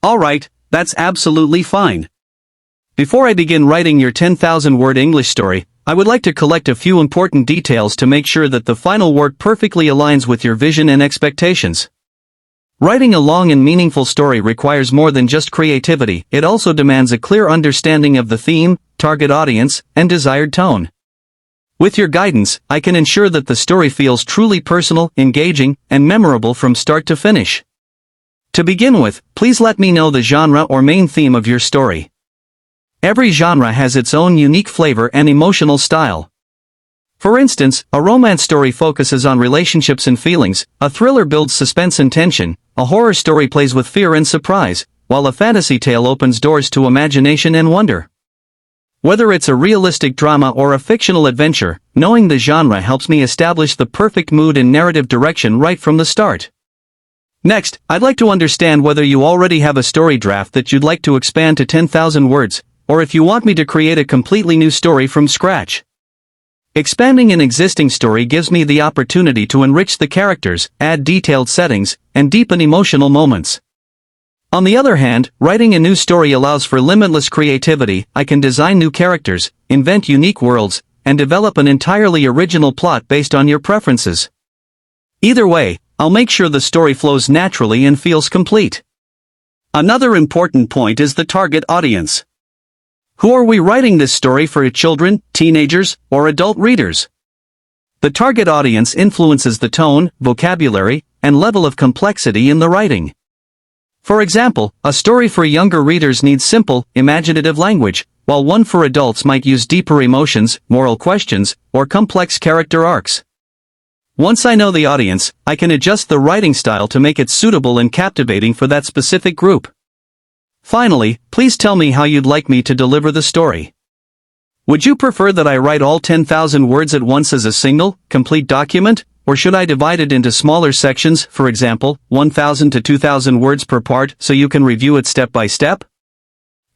Alright, that's absolutely fine. Before I begin writing your 10,000-word English story, I would like to collect a few important details to make sure that the final work perfectly aligns with your vision and expectations. Writing a long and meaningful story requires more than just creativity, it also demands a clear understanding of the theme, target audience, and desired tone. With your guidance, I can ensure that the story feels truly personal, engaging, and memorable from start to finish. To begin with, please let me know the genre or main theme of your story. Every genre has its own unique flavor and emotional style. For instance, a romance story focuses on relationships and feelings, a thriller builds suspense and tension, a horror story plays with fear and surprise, while a fantasy tale opens doors to imagination and wonder. Whether it's a realistic drama or a fictional adventure, knowing the genre helps me establish the perfect mood and narrative direction right from the start. Next, I'd like to understand whether you already have a story draft that you'd like to expand to 10,000 words, or if you want me to create a completely new story from scratch. Expanding an existing story gives me the opportunity to enrich the characters, add detailed settings, and deepen emotional moments. On the other hand, writing a new story allows for limitless creativity. I can design new characters, invent unique worlds, and develop an entirely original plot based on your preferences. Either way, I'll make sure the story flows naturally and feels complete. Another important point is the target audience. Who are we writing this story for? Children, teenagers, or adult readers? The target audience influences the tone, vocabulary, and level of complexity in the writing. For example, a story for younger readers needs simple, imaginative language, while one for adults might use deeper emotions, moral questions, or complex character arcs. Once I know the audience, I can adjust the writing style to make it suitable and captivating for that specific group. Finally, please tell me how you'd like me to deliver the story. Would you prefer that I write all 10,000 words at once as a single, complete document, or should I divide it into smaller sections, for example, 1,000 to 2,000 words per part, so you can review it step by step?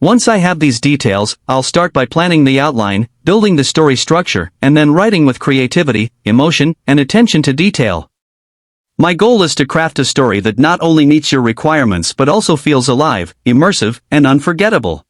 Once I have these details, I'll start by planning the outline, building the story structure, and then writing with creativity, emotion, and attention to detail. My goal is to craft a story that not only meets your requirements but also feels alive, immersive, and unforgettable.